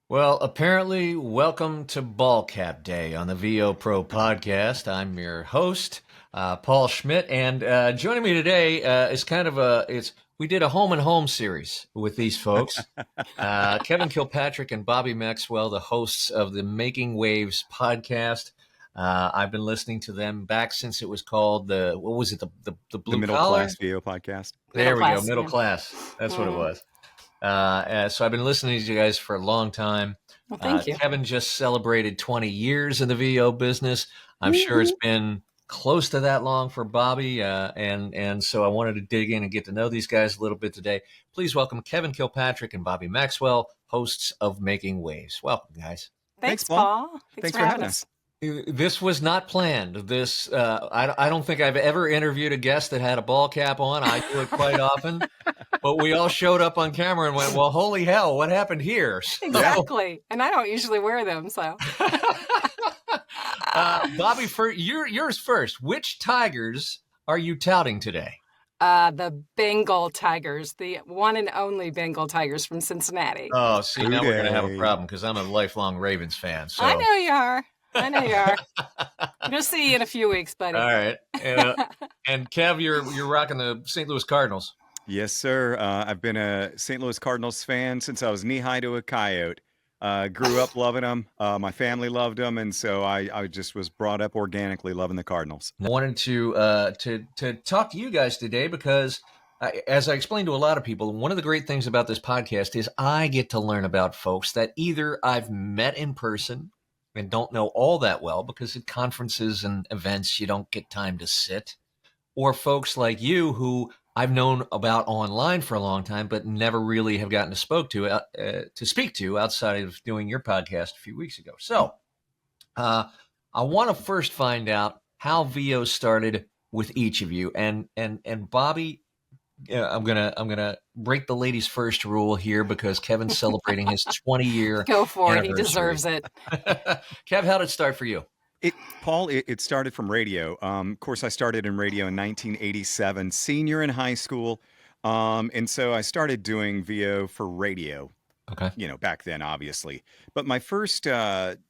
Well, apparently, welcome to Ball Cap Day on the VO Pro podcast. I'm your host, Paul Schmidt, and joining me today is we did a home and home series with these folks. Kevin Kilpatrick and Bobbi Maxwell, the hosts of the Making Waves podcast. I've been listening to them back since it was called the Blue Middle Collar? Class VO podcast. There we go, Middle Yeah. Class. That's what it was. So I've been listening to you guys for a long time. Well, thank you. Kevin just celebrated 20 years in the VO business. I'm sure it's been close to that long for Bobbi. And so I wanted to dig in and get to know these guys a little bit today. Please welcome Kevin Kilpatrick and Bobbi Maxwell, hosts of Making Waves. Welcome, guys. Thanks, Paul. Thanks for having us. This was not planned. I don't think I've ever interviewed a guest that had a ball cap on. I do it quite often, but we all showed up on camera and went, "Well, holy hell, what happened here?" Exactly. And I don't usually wear them, so. Bobbi, yours first. Which Tigers are you touting today? The Bengal Tigers, the one and only Bengal Tigers from Cincinnati. Oh, see, now we're going to have a Hooray. problem because I'm a lifelong Ravens fan. So. I know you are. We'll see you in a few weeks, buddy. All right. And Kev, you're rocking the St. Louis Cardinals. Yes, sir. I've been a St. Louis Cardinals fan since I was knee-high to a coyote. Grew up loving them. My family loved them, and so I just was brought up organically loving the Cardinals. I wanted to talk to you guys today because, as I explained to a lot of people, one of the great things about this podcast is I get to learn about folks that either I've met in person and don't know all that well because at conferences and events you don't get time to sit, or folks like you who I've known about online for a long time but never really have gotten to speak to outside of doing your podcast a few weeks ago. So I want to first find out how VO started with each of you, and Bobbi. I'm gonna break the ladies' first rule here because Kevin's celebrating his 20-year. Go for it. He anniversary. deserves it. Kev, how did it start for you? Paul, it started from radio. Of course, I started in radio in 1987, senior in high school. And so I started doing VO for radio, Okay. back then, obviously. But my first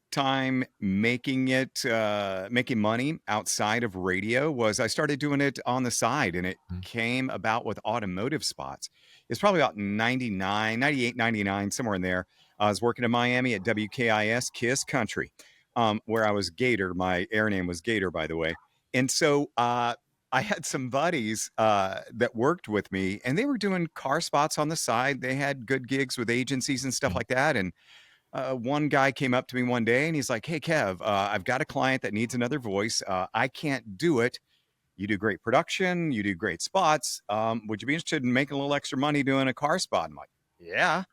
time making money outside of radio was I started doing it on the side, and it came about with automotive spots. It's probably about 98, 99, somewhere in there. I was working in Miami at WKIS KISS Country, where I was Gator. My air name was Gator, by the way. And so I had some buddies that worked with me, and they were doing car spots on the side. They had good gigs with agencies and stuff like that. And one guy came up to me one day and he's like, "Hey, Kev, I've got a client that needs another voice. I can't do it. You do great production. You do great spots. Would you be interested in making a little extra money doing a car spot?" I'm like, "Yeah."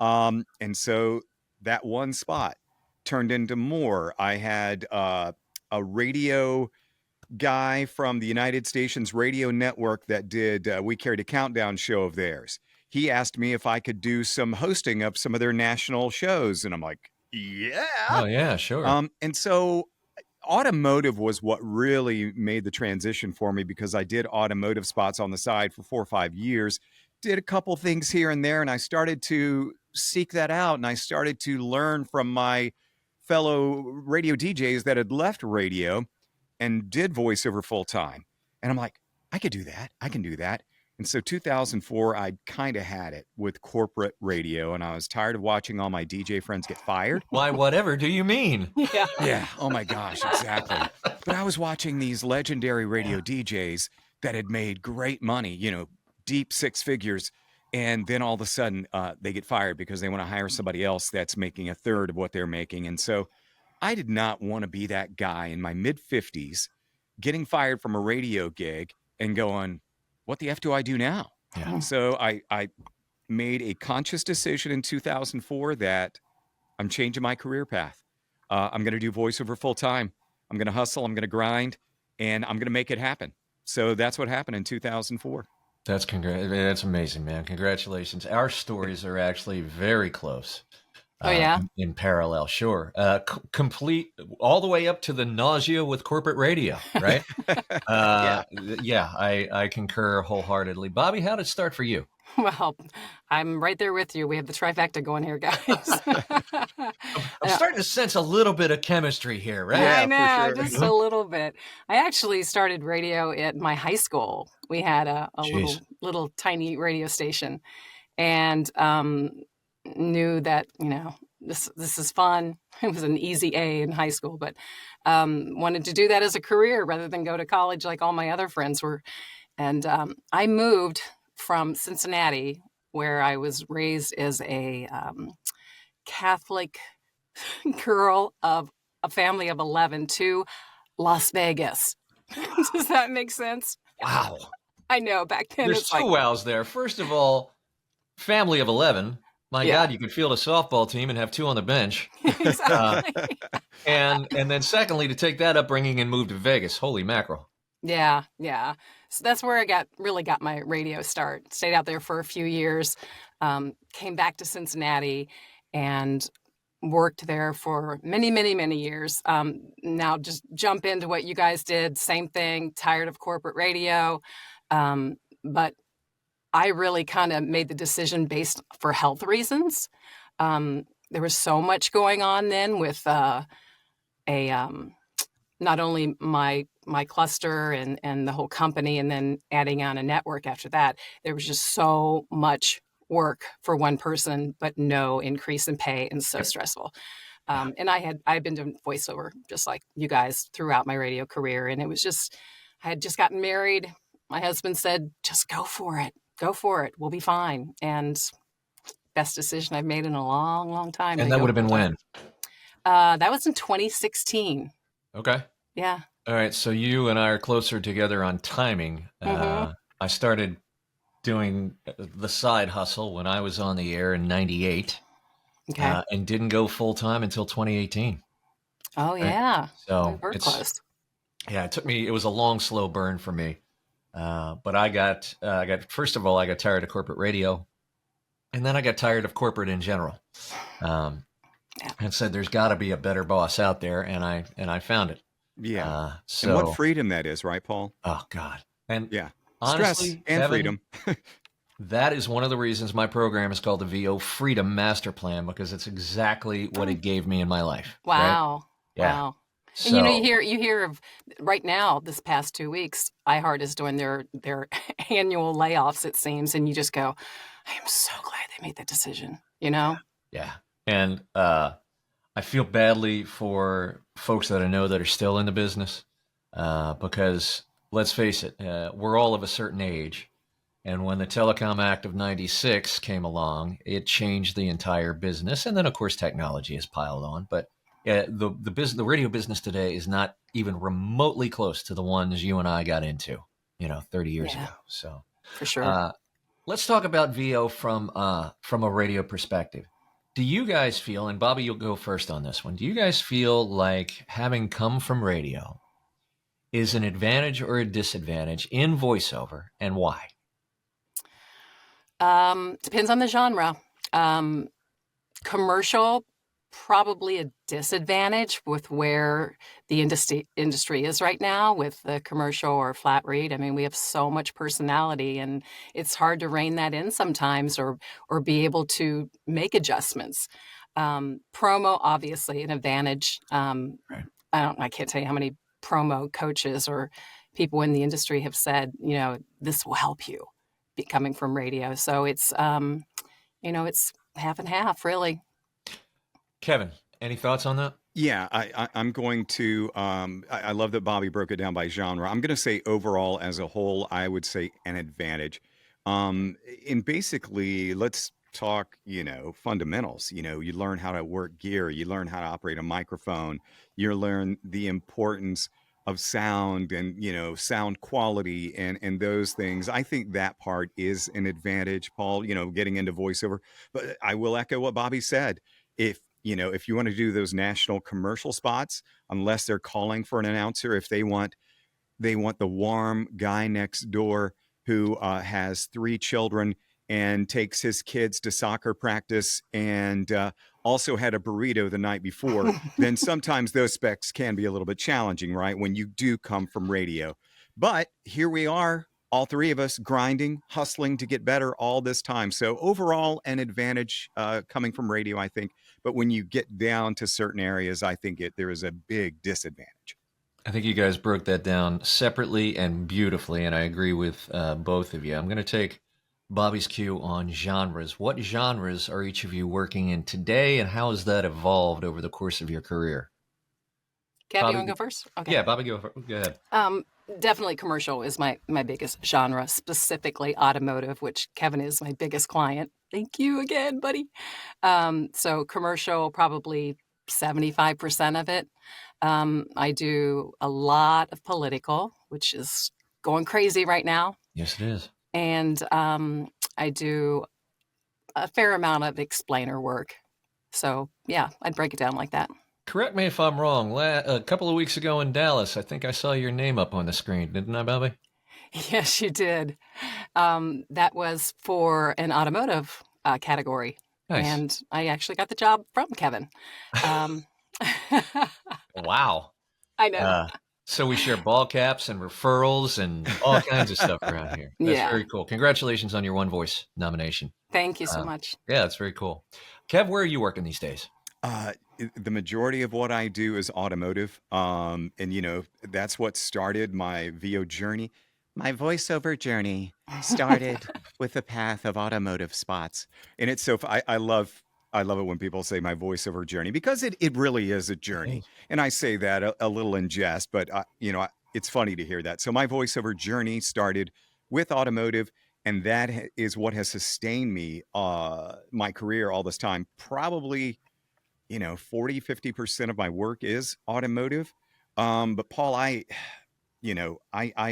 And so that one spot turned into more. I had a radio guy from the United Stations radio network that did We Carried a Countdown show of theirs. He asked me if I could do some hosting of some of their national shows. And I'm like, yeah. Oh, yeah, sure. And so automotive was what really made the transition for me because I did automotive spots on the side for 4 or 5 years, did a couple things here and there. And I started to seek that out. And I started to learn from my fellow radio DJs that had left radio and did voiceover full time. And I'm like, I could do that. I can do that. And so 2004, I kind of had it with corporate radio, and I was tired of watching all my DJ friends get fired. Why, whatever do you mean? Yeah. Yeah. Oh my gosh, exactly. But I was watching these legendary radio DJs that had made great money, deep six figures. And then all of a sudden they get fired because they want to hire somebody else that's making a third of what they're making. And so I did not want to be that guy in my mid 50s getting fired from a radio gig and going, what the F do I do now? Yeah. So I made a conscious decision in 2004 that I'm changing my career path. I'm going to do voiceover full time. I'm going to hustle. I'm going to grind, and I'm going to make it happen. So that's what happened in 2004. That's amazing, man. Congratulations. Our stories are actually very close. Oh, yeah? In parallel, sure. Complete all the way up to the nausea with corporate radio, right? Yeah, I concur wholeheartedly. Bobbi, how did it start for you? Well, I'm right there with you. We have the trifecta going here, guys. I'm starting to sense a little bit of chemistry here, right? I Yeah, for know, sure. just a little bit. I actually started radio at my high school. We had a Jeez. little tiny radio station, and knew that this is fun. It was an easy A in high school, but wanted to do that as a career rather than go to college like all my other friends were. And I moved from Cincinnati, where I was raised as a Catholic girl of a family of 11, to Las Vegas. Does that make sense? Wow. I know back then There's it's two like, wows there. First of all, family of 11. My yeah, God, you could field a softball team and have two on the bench. exactly. And then secondly, to take that upbringing and move to Vegas. Holy mackerel. Yeah, yeah. So that's where I really got my radio start. Stayed out there for a few years, came back to Cincinnati, and worked there for many, many, many years. Now just jump into what you guys did. Same thing. Tired of corporate radio, but I really kind of made the decision based for health reasons. There was so much going on then with a not only my cluster and the whole company, and then adding on a network after that. There was just so much work for one person, but no increase in pay, and so Yep. stressful. Yeah. And I'd been doing voiceover just like you guys throughout my radio career, and it was just, I had just gotten married. My husband said, "Just go for it. Go for it. We'll be fine." And best decision I've made in a long, long time. And to that go would have been full-time. when? That was in 2016. Okay. Yeah. All right. So you and I are closer together on timing. Mhm. I started doing the side hustle when I was on the air in 98 Okay. and didn't go full time until 2018. Oh, Right. yeah. So We're close. yeah, it was a long, slow burn for me. But I got first of all, I got tired of corporate radio, and then I got tired of corporate in general. Yeah. And said, there's got to be a better boss out there. And I found it. Yeah. And So, what freedom that is, right, Paul? oh God. And Yeah. honestly, Stress and Kevin, freedom. that is one of the reasons my program is called the VO Freedom Master Plan, because it's exactly what it gave me in my life. Right? Wow. Yeah. Wow. So, And you hear of right now, this past 2 weeks, iHeart is doing their annual layoffs, it seems, and you just go, I am so glad they made that decision, you know? yeah. And I feel badly for folks that I know that are still in the business because let's face it, we're all of a certain age. And when the Telecom Act of 96 came along, it changed the entire business. And then, of course, technology has piled on. But the radio business today is not even remotely close to the ones you and I got into, 30 years Yeah. ago. So For sure. let's talk about VO from a radio perspective. Do you guys feel, and Bobby, you'll go first on this one, do you guys feel like having come from radio is an advantage or a disadvantage in voiceover, and why? Depends on the genre. Commercial, probably a disadvantage with where the industry is right now with the commercial or flat read. I mean, we have so much personality, and it's hard to rein that in sometimes, or be able to make adjustments. Promo, obviously, an advantage. Right. I can't tell you how many promo coaches or people in the industry have said, this will help you coming from radio. So it's, it's half and half, really. Kevin, any thoughts on that? Yeah, I'm going to. I love that Bobby broke it down by genre. I'm going to say overall, as a whole, I would say an advantage. And basically, let's talk. Fundamentals. You learn how to work gear. You learn how to operate a microphone. You learn the importance of sound and sound quality and those things. I think that part is an advantage, Paul. Getting into voiceover. But I will echo what Bobby said. If you want to do those national commercial spots, unless they're calling for an announcer, if they want the warm guy next door who has 3 children and takes his kids to soccer practice and also had a burrito the night before, then sometimes those specs can be a little bit challenging, right? When you do come from radio. But here we are all three of us grinding, hustling to get better all this time. So overall, an advantage coming from radio, I think. But when you get down to certain areas, I think there is a big disadvantage. I think you guys broke that down separately and beautifully, and I agree with both of you. I'm going to take Bobby's cue on genres. What genres are each of you working in today, and how has that evolved over the course of your career? Kev, you want to go first? Okay. Yeah, Bobby, go ahead. Definitely commercial is my biggest genre, specifically automotive, which Kevin is my biggest client. Thank you again, buddy. So commercial, probably 75% of it. I do a lot of political, which is going crazy right now. Yes, it is. And I do a fair amount of explainer work. So yeah, I'd break it down like that. Correct me if I'm wrong. A couple of weeks ago in Dallas, I think I saw your name up on the screen, didn't I, Bobby? Yes, you did. That was for an automotive category. Nice. And I actually got the job from Kevin. Wow. I know. So we share ball caps and referrals and all kinds of stuff around here. That's very cool. Congratulations on your One Voice nomination. Thank you so much. Yeah, that's very cool. Kev, where are you working these days? The majority of what I do is automotive. And, that's what started my VO journey. My voiceover journey started with the path of automotive spots. And it's so, I love it when people say my voiceover journey, because it really is a journey. And I say that a little in jest, but, it's funny to hear that. So my voiceover journey started with automotive, and that is what has sustained me, my career all this time. Probably 40-50% of my work is automotive. But Paul, I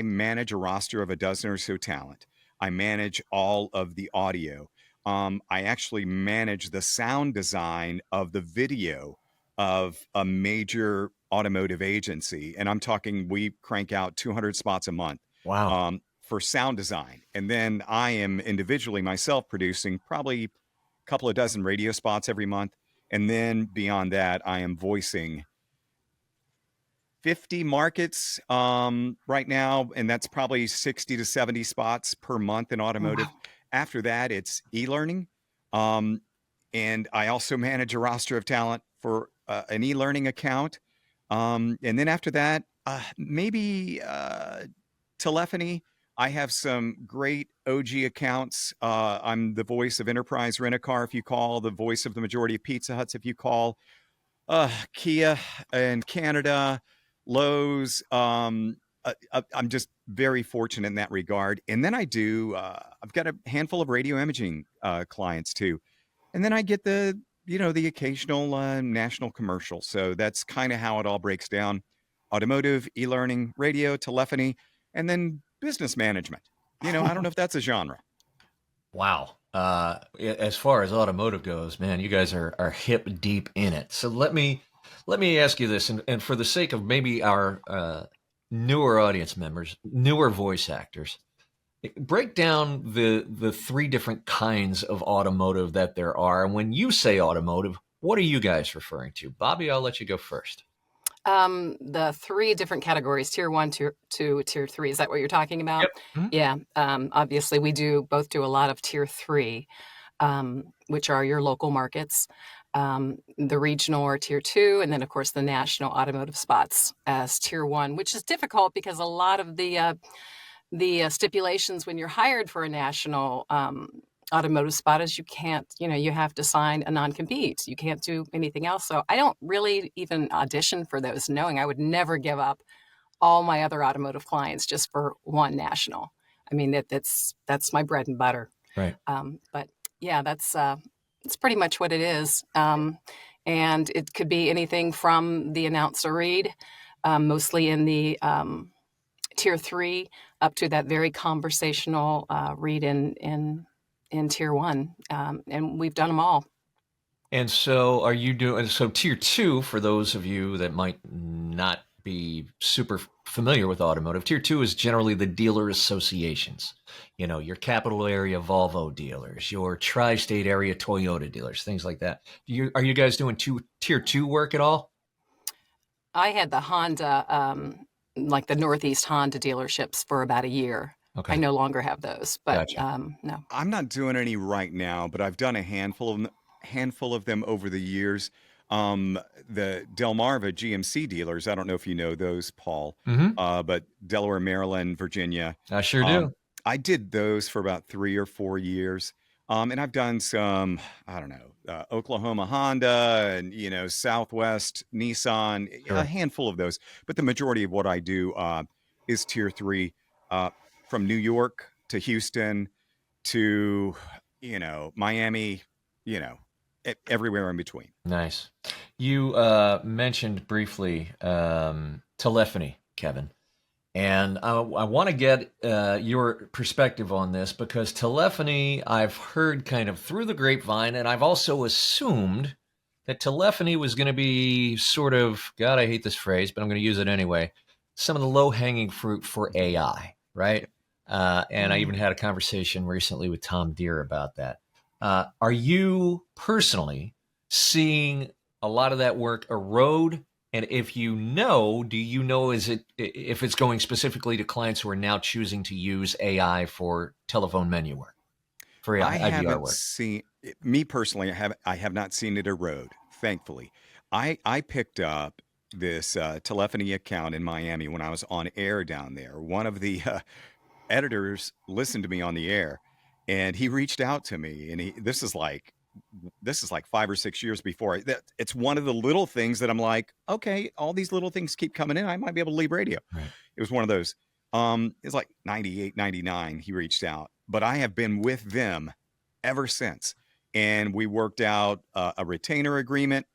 manage a roster of a dozen or so talent. I manage all of the audio. I actually manage the sound design of the video of a major automotive agency. And I'm talking, we crank out 200 spots a month. Wow. For sound design. And then I am individually myself producing probably a couple of dozen radio spots every month. And then beyond that, I am voicing 50 markets right now, and that's probably 60 to 70 spots per month in automotive. Wow. After that, it's e-learning. And I also manage a roster of talent for an e-learning account. And then after that, maybe telephony. I have some great OG accounts. I'm the voice of Enterprise Rent-A-Car, if you call, the voice of the majority of Pizza Huts, if you call, Kia in Canada, Lowe's. I'm just very fortunate in that regard. And then I've got a handful of radio imaging clients too. And then I get the occasional national commercial. So that's kind of how it all breaks down. Automotive, e-learning, radio, telephony, and then business management. I don't know if that's a genre. Wow. As far as automotive goes, man, you guys are hip deep in it. So let me ask you this, and for the sake of maybe our newer audience members, newer voice actors, break down the three different kinds of automotive that there are. And when you say automotive, what are you guys referring to? Bobby, I'll let you go first. The three different categories, tier 1, tier 2, tier 3. Is that what you're talking about? Yep. Mm-hmm. Yeah. Obviously we both do a lot of tier 3, which are your local markets, the regional or tier 2, and then of course the national automotive spots as tier 1, which is difficult because a lot of the stipulations when you're hired for a national, automotive spot is you can't, you have to sign a non-compete. You can't do anything else. So I don't really even audition for those, knowing I would never give up all my other automotive clients just for one national. I mean, that's my bread and butter. Right. But yeah, that's pretty much what it is. And it could be anything from the announcer read, mostly in the tier 3, up to that very conversational read in tier 1, and we've done them all. And so are you doing, so tier 2, for those of you that might not be super familiar with automotive, tier 2 is generally the dealer associations, your capital area Volvo dealers, your tri-state area Toyota dealers, things like that. Are you guys doing tier 2 work at all? I had the Honda, like the Northeast Honda dealerships for about a year. I no longer have those, but Gotcha. no. I'm not doing any right now, but I've done a handful of them over the years. Um, the Delmarva GMC dealers, I don't know if you know those, Paul, Hmm. but Delaware, Maryland, Virginia. I sure Um, do. I did those for about 3 or 4 years. And I've done some, I don't know, Oklahoma Honda and, Southwest Nissan, a Sure. handful of those. But the majority of what I do is tier three, uh, from New York to Houston to, Miami, you know, everywhere in between. Nice. You mentioned briefly telephony, Kevin. And I want to get your perspective on this because telephony, I've heard kind of through the grapevine, and I've also assumed that telephony was going to be sort of, God, I hate this phrase, but I'm going to use it anyway, some of the low hanging fruit for AI, right? And I even had a conversation recently with Tom Deere about that. Are you personally seeing a lot of that work erode? And if you know, do you know is it if it's going specifically to clients who are now choosing to use AI for telephone menu work, for I IVR haven't work? seen me personally. I have not seen it erode. Thankfully, I picked up this telephony account in Miami when I was on air down there. One of the editors listened to me on the air, and he reached out to me. And this is like 5 or 6 years before. It's one of the little things that I'm like, okay, all these little things keep coming in. I might be able to leave radio. Right. It was one of those. It's like 98, 99. He reached out, but I have been with them ever since. And we worked out a retainer agreement,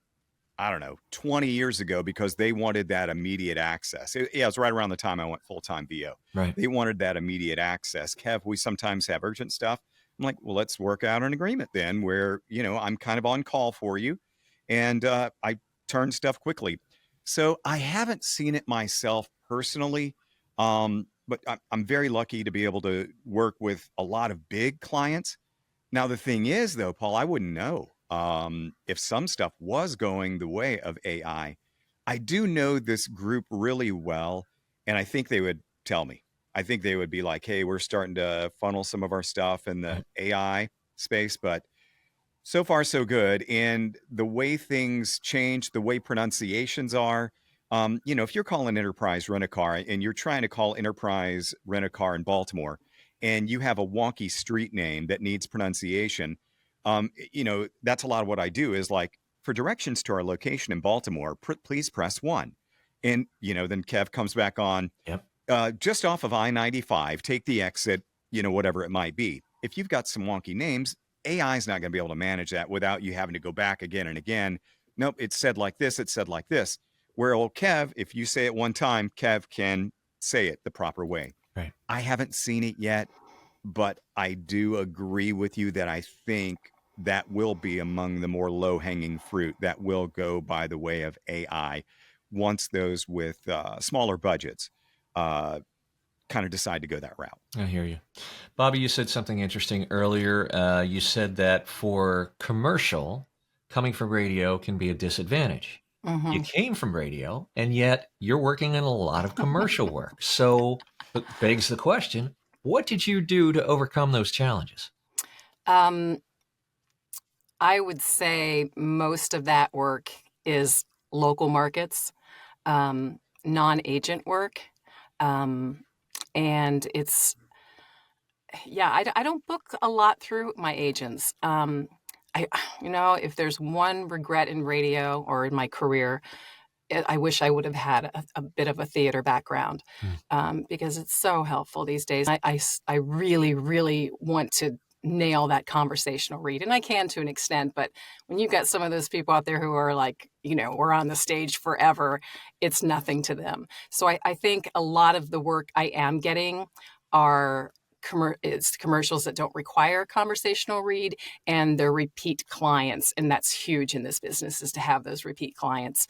I don't know, 20 years ago because they wanted that immediate access. It was right around the time I went full-time VO. Right. They wanted that immediate access. Kev, we sometimes have urgent stuff. I'm like, well, let's work out an agreement then where, I'm kind of on call for you. And I turn stuff quickly. So I haven't seen it myself personally. But I'm very lucky to be able to work with a lot of big clients. Now, the thing is, though, Paul, I wouldn't know if some stuff was going the way of AI. I do know this group really well, and I think they would tell me. I think they would be like, hey, we're starting to funnel some of our stuff in the Right. AI space, but so far so good. And the way things change, the way pronunciations are, if you're calling Enterprise Rent a Car and you're trying to call Enterprise Rent a Car in Baltimore, and you have a wonky street name that needs pronunciation, that's a lot of what I do is like for directions to our location in Baltimore, please press one. And, then Kev comes back on Yep. just off of I-95, take the exit, whatever it might be. If you've got some wonky names, AI is not going to be able to manage that without you having to go back again and again. Nope, it's said like this, it's said like this. Where old Kev, if you say it one time, Kev can say it the proper way. Right. I haven't seen it yet, but I do agree with you that I think that will be among the more low-hanging fruit that will go by the way of AI once those with smaller budgets kind of decide to go that route. I hear you. Bobby, you said something interesting earlier. You said that for commercial, coming from radio can be a disadvantage. You came from radio, and yet you're working in a lot of commercial work. So it begs the question, what did you do to overcome those challenges? I would say most of that work is local markets, non-agent work. And it's, I don't book a lot through my agents. If there's one regret in radio or in my career, I wish I would have had a bit of a theater background because it's so helpful these days. I really, really want to nail that conversational read, and I can to an extent, but when you've got some of those people out there who are like, we're on the stage forever, it's nothing to them. So I think a lot of the work I am getting are it's commercials that don't require conversational read, and they're repeat clients, and that's huge in this business, is to have those repeat clients.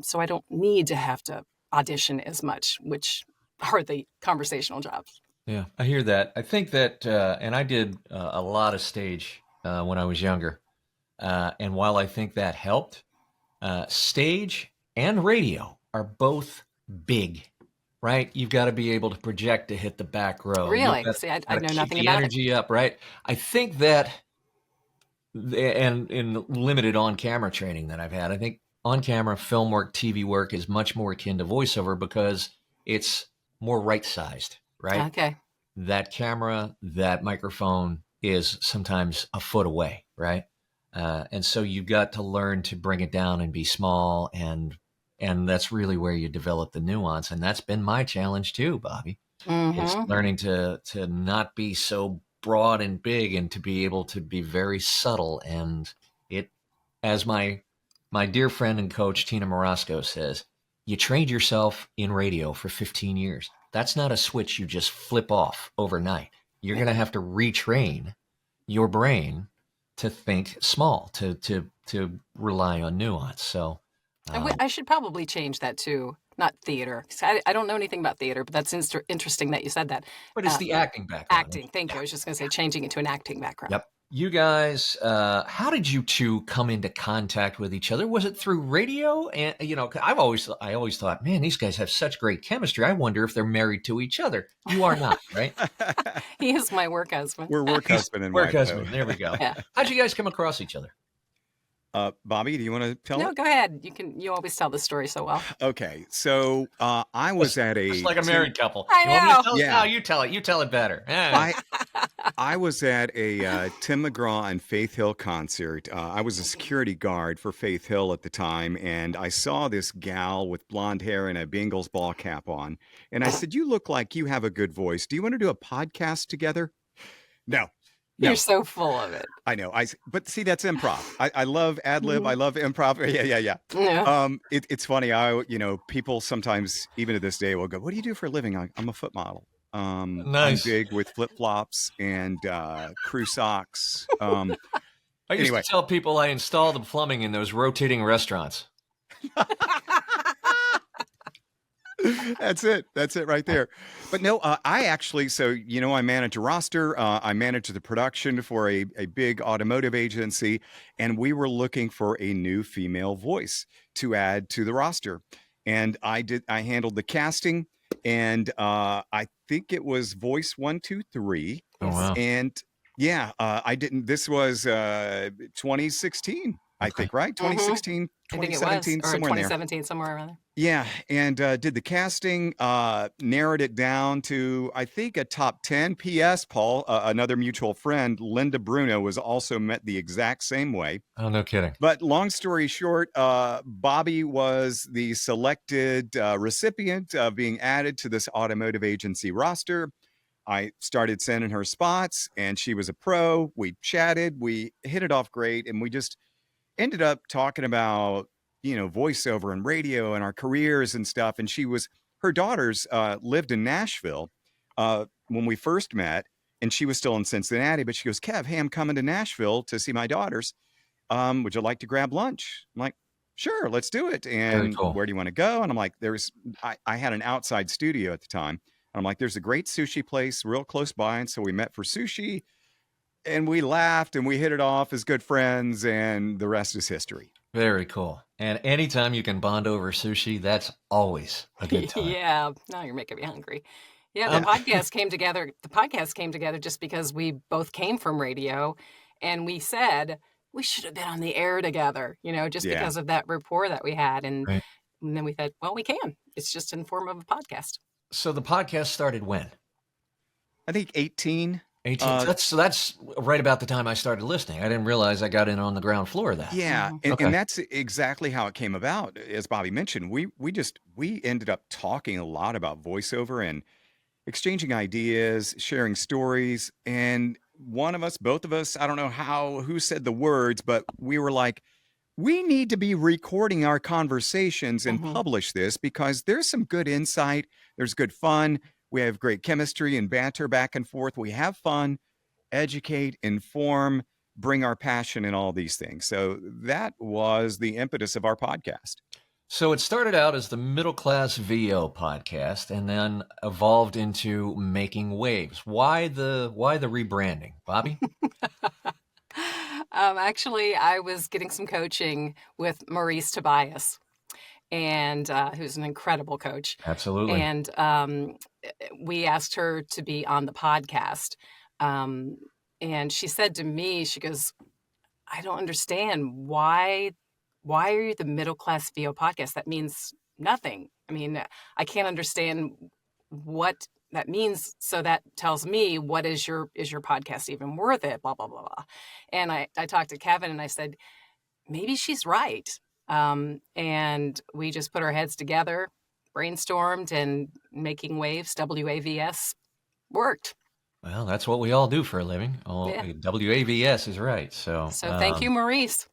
So I don't need to have to audition as much, which are the conversational jobs. Yeah, I hear that. I think that, and I did a lot of stage when I was younger. And while I think that helped, stage and radio are both big right? You've got to be able to project to hit the back row. You've Really? got See, I to know keep nothing the about it. energy up, right? I think that, and in limited on-camera training that I've had, I think on-camera film work, TV work is much more akin to voiceover because it's more right-sized, right? Okay. That camera, that microphone is sometimes a foot away, right? And so you've got to learn to bring it down and be small, and that's really where you develop the nuance. And that's been my challenge too, Bobby, is Mm-hmm. learning to not be so broad and big, and to be able to be very subtle. And it, as my dear friend and coach Tina Morosco says, you trained yourself in radio for 15 years. That's not a switch you just flip off overnight. You're going to have to retrain your brain to think small, to rely on nuance. So I should probably change that to not theater. 'Cause I don't know anything about theater, but that's interesting that you said that. but it's the acting background. Acting. Thank you. I was just going to say changing it to an acting background. Yep. You guys, how did you two come into contact with each other? Was it through radio? And I always thought, man, these guys have such great chemistry. I wonder if they're married to each other. You are not, right? He is my work husband. We're work husband and Work wife. husband. There we go. Yeah. How'd you guys come across each other? Bobby, do you want to tell No, it? go ahead. You always tell the story so well. Okay, so I was at a Just like a married couple. I You want me to know. tell it? Yeah. No, you tell it. You tell it better. I was at a Tim McGraw and Faith Hill concert. I was a security guard for Faith Hill at the time, and I saw this gal with blonde hair and a Bengals ball cap on. And I said, "You look like you have a good voice. Do you want to do a podcast together?" No. You're so full of it. I know. But see, that's improv. I love ad lib. I love improv. Yeah. Yeah. It's funny. People sometimes, even to this day, will go, "What do you do for a living?" I'm a foot model. Nice. I'm big with flip flops and crew socks. I used Anyway. to tell people I install the plumbing in those rotating restaurants. That's it right there. But no, I actually, I manage a roster. I manage the production for a big automotive agency, and we were looking for a new female voice to add to the roster. And I handled the casting, and I think it was voice 1, 2, 3. Oh, wow. And yeah, this was 2016, I think, right? 2016, I think it 2017, was, or somewhere in there. 2017, somewhere around there. Yeah, and did the casting, narrowed it down to, I think, a top 10. P.S. Paul, another mutual friend, Linda Bruno, was also met the exact same way. Oh, no kidding. But long story short, Bobby was the selected recipient of being added to this automotive agency roster. I started sending her spots, and she was a pro. We chatted, we hit it off great, and we just ended up talking about voiceover and radio and our careers and stuff. And her daughters lived in Nashville when we first met, and she was still in Cincinnati, but she goes, "Kev, hey, I'm coming to Nashville to see my daughters. Would you like to grab lunch?" I'm like, "Sure, let's do it." And cool. Where do you want to go? And I'm like, I had an outside studio at the time. And I'm like, there's a great sushi place real close by. And so we met for sushi, and we laughed and we hit it off as good friends, and the rest is history. Very cool. And anytime you can bond over sushi, that's always a good time. Yeah. Now you're making me hungry. Yeah, the podcast came together. The podcast came together just because we both came from radio, and we said we should have been on the air together, just Yeah. because of that rapport that we had. And, Right. and then we said, well, we can. It's just in form of a podcast. So the podcast started when? I think 18. 18. That's right about the time I started listening. I didn't realize I got in on the ground floor of that. Yeah, Mhm. Okay. and that's exactly how it came about. As Bobby mentioned, we ended up talking a lot about voiceover and exchanging ideas, sharing stories, and both of us, I don't know who said the words, but we were like, we need to be recording our conversations and Mhm. publish this, because there's some good insight, there's good fun, we have great chemistry and banter back and forth, we have fun, educate, inform, bring our passion in all these things. So that was the impetus of our podcast. So it started out as the Middle Class VO podcast, and then evolved into Making Waves. Why the rebranding, Bobby? Actually, I was getting some coaching with Maurice Tobias, and who's an incredible coach. Absolutely. And we asked her to be on the podcast. And she said to me, she goes, I don't understand why are you the middle class VO podcast? That means nothing. I mean, I can't understand what that means. So that tells me, what is your podcast even worth it? Blah, blah, blah, blah. And I talked to Kevin and I said, maybe she's right. And we just put our heads together, brainstormed, and Making Waves, WAVS, worked. Well, that's what we all do for a living. Yeah. WAVS is right. So thank you, Maurice.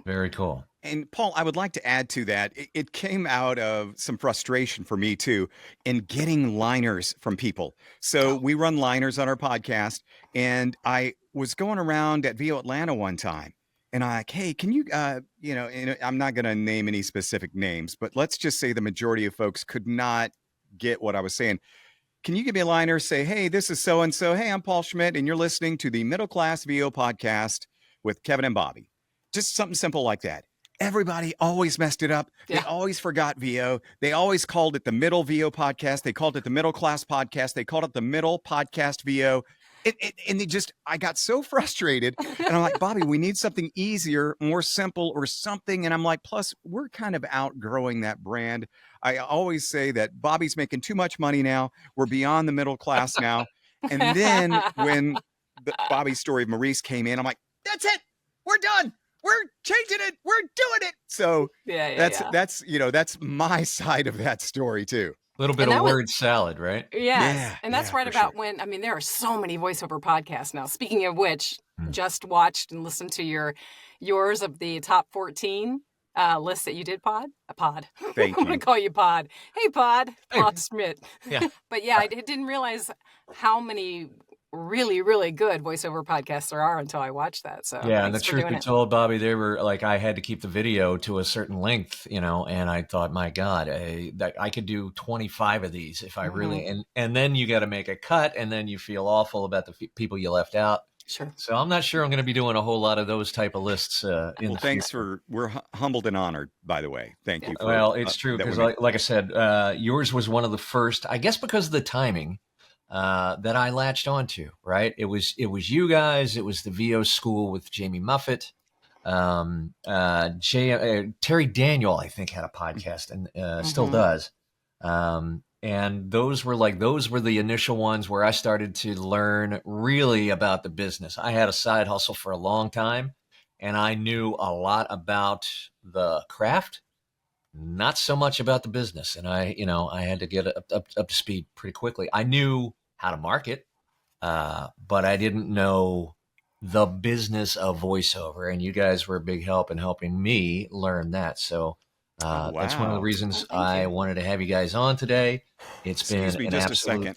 Very cool. And Paul, I would like to add to that. It came out of some frustration for me too in getting liners from people. So we run liners on our podcast, and I was going around at VO Atlanta one time, and I'm like, hey, can you, and I'm not going to name any specific names, but let's just say the majority of folks could not get what I was saying. Can you give me a liner? Say, hey, this is so-and-so. Hey, I'm Paul Schmidt, and you're listening to the Middle Class VO podcast with Kevin and Bobbi. Just something simple like that. Everybody always messed it up. Yeah. They always forgot VO. They always called it the Middle VO podcast. They called it the Middle Class podcast. They called it the Middle Podcast VO. And I got so frustrated. And I'm like, Bobbi, we need something easier, more simple or something. And I'm like, plus, we're kind of outgrowing that brand. I always say that Bobbi's making too much money now. We're beyond the middle class now. And then when the Bobbi's story of Maurice came in, I'm like, that's it. We're done. We're changing it. We're doing it. So that's my side of that story too. A little bit of word salad, right? Yes. Yeah, and that's right about when, I mean, there are so many voiceover podcasts now. Speaking of which, just watched and listened to yours of the top 14 list that you did, Pod. Thank you. I'm going to call you Pod. Hey, Pod. Paul Schmidt. Yeah. But yeah, I didn't realize how many really, really good voiceover podcasts there are until I watched that. So yeah, and the truth be told, Bobbi, they were like, I had to keep the video to a certain length, and I thought, my God, that I could do 25 of these if I really, and then you got to make a cut, and then you feel awful about the people you left out. Sure. So I'm not sure I'm going to be doing a whole lot of those type of lists. Thanks we're humbled and honored, by the way. Thank you. Well, it's true because like I said, yours was one of the first, I guess because of the timing, that I latched onto, right? It was you guys. It was the VO school with Jamie Muffett. Terry Daniel, I think, had a podcast and still does. And those were the initial ones where I started to learn really about the business. I had a side hustle for a long time, and I knew a lot about the craft, not so much about the business. And I had to get up to speed pretty quickly. I knew how to market, but I didn't know the business of voiceover. And you guys were a big help in helping me learn that. So that's one of the reasons I wanted to have you guys on today. Excuse me just a second.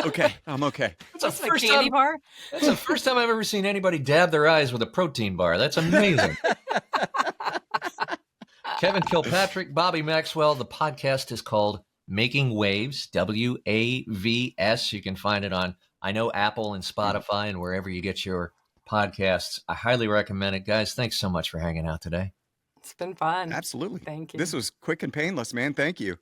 Okay, I'm okay. That's a candy bar? That's the first time I've ever seen anybody dab their eyes with a protein bar. That's amazing. Kevin Kilpatrick, Bobbi Maxwell. The podcast is called Making Waves, WAVS. You can find it on, I know, Apple and Spotify and wherever you get your podcasts. I highly recommend it. Guys, thanks so much for hanging out today. It's been fun. Absolutely. Thank you. This was quick and painless, man. Thank you.